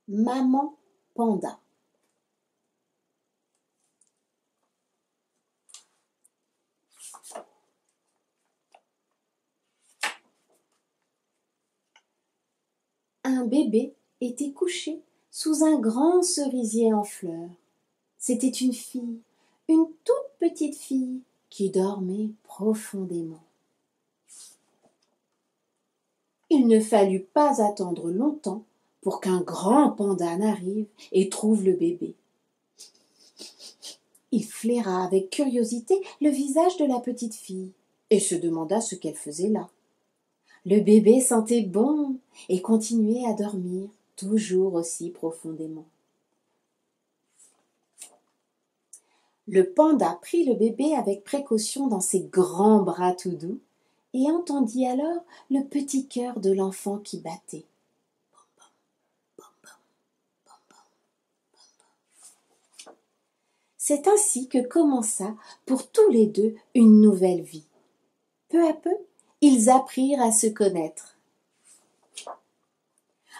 Maman panda. Un bébé était couché sous un grand cerisier en fleurs. C'était une toute petite fille, qui dormait profondément. Il ne fallut pas attendre longtemps pour qu'un grand panda n'arrive et trouve le bébé. Il flaira avec curiosité le visage de la petite fille et se demanda ce qu'elle faisait là. Le bébé sentait bon et continuait à dormir, toujours aussi profondément. Le panda prit le bébé avec précaution dans ses grands bras tout doux et entendit alors le petit cœur de l'enfant qui battait. C'est ainsi que commença pour tous les deux une nouvelle vie. Peu à peu, ils apprirent à se connaître.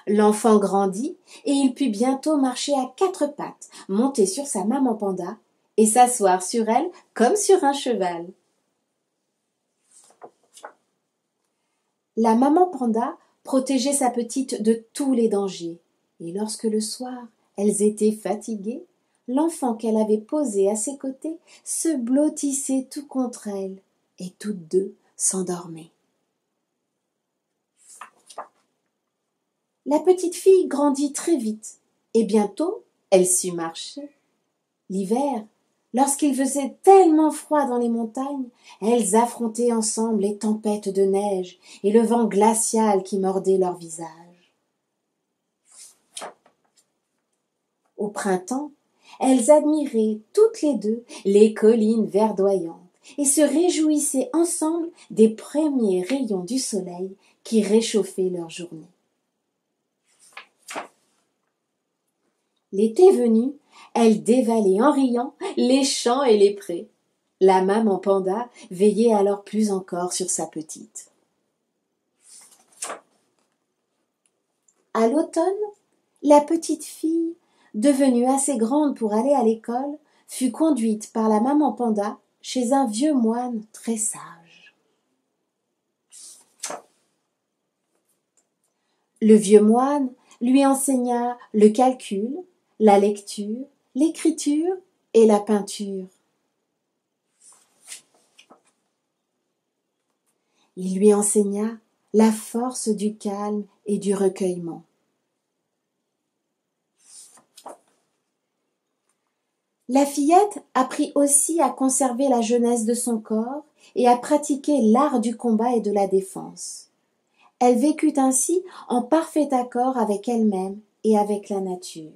L'enfant grandit et il put bientôt marcher à quatre pattes, monter sur sa maman panda et s'asseoir sur elle comme sur un cheval. La maman panda protégeait sa petite de tous les dangers, et lorsque le soir elles étaient fatiguées, l'enfant qu'elle avait posé à ses côtés se blottissait tout contre elle, et toutes deux s'endormaient. La petite fille grandit très vite, et bientôt elle sut marcher. L'hiver, lorsqu'il faisait tellement froid dans les montagnes, elles affrontaient ensemble les tempêtes de neige et le vent glacial qui mordait leur visage. Au printemps, elles admiraient toutes les deux les collines verdoyantes et se réjouissaient ensemble des premiers rayons du soleil qui réchauffaient leur journée. L'été venu, elles dévalaient en riant les champs et les prés. La maman panda veillait alors plus encore sur sa petite. À l'automne, la petite fille, devenue assez grande pour aller à l'école, fut conduite par la maman panda chez un vieux moine très sage. Le vieux moine lui enseigna le calcul, la lecture, l'écriture et la peinture. Il lui enseigna la force du calme et du recueillement. La fillette apprit aussi à conserver la jeunesse de son corps et à pratiquer l'art du combat et de la défense. Elle vécut ainsi en parfait accord avec elle-même et avec la nature.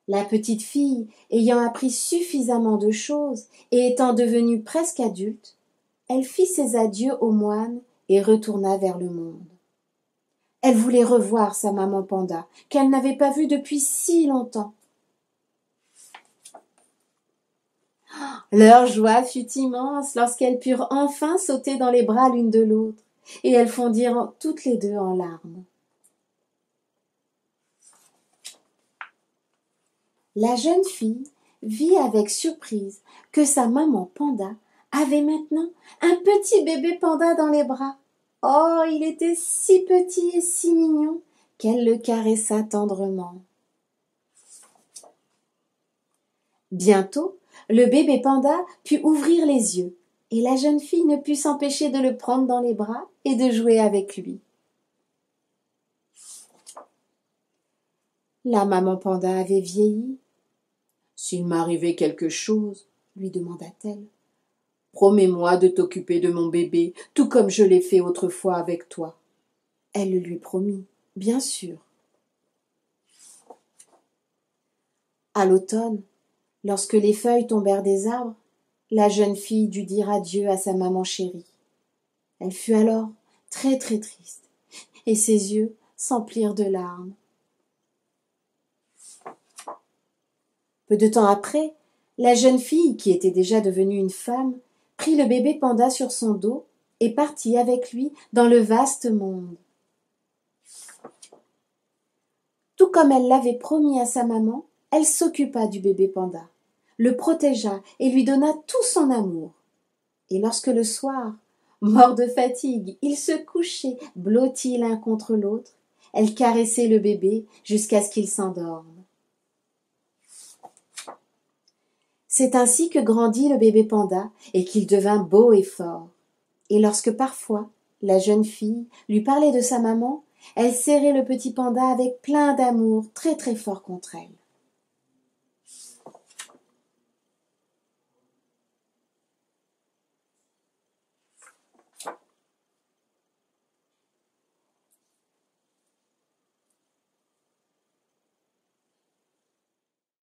La petite fille, ayant appris suffisamment de choses et étant devenue presque adulte, elle fit ses adieux au moine et retourna vers le monde. Elle voulait revoir sa maman panda, qu'elle n'avait pas vue depuis si longtemps. Leur joie fut immense lorsqu'elles purent enfin sauter dans les bras l'une de l'autre, et elles fondirent toutes les deux en larmes. La jeune fille vit avec surprise que sa maman panda avait maintenant un petit bébé panda dans les bras. Oh, il était si petit et si mignon qu'elle le caressa tendrement. Bientôt, le bébé panda put ouvrir les yeux et la jeune fille ne put s'empêcher de le prendre dans les bras et de jouer avec lui. La maman panda avait vieilli. « S'il m'arrivait quelque chose, lui demanda-t-elle, promets-moi de t'occuper de mon bébé, tout comme je l'ai fait autrefois avec toi. » Elle le lui promit, bien sûr. À l'automne, lorsque les feuilles tombèrent des arbres, la jeune fille dut dire adieu à sa maman chérie. Elle fut alors très très triste, et ses yeux s'emplirent de larmes. Peu de temps après, la jeune fille, qui était déjà devenue une femme, prit le bébé panda sur son dos et partit avec lui dans le vaste monde. Tout comme elle l'avait promis à sa maman, elle s'occupa du bébé panda, le protégea et lui donna tout son amour. Et lorsque le soir, mort de fatigue, ils se couchaient, blottis l'un contre l'autre, elle caressait le bébé jusqu'à ce qu'il s'endorme. C'est ainsi que grandit le bébé panda et qu'il devint beau et fort. Et lorsque parfois la jeune fille lui parlait de sa maman, elle serrait le petit panda avec plein d'amour très très fort contre elle.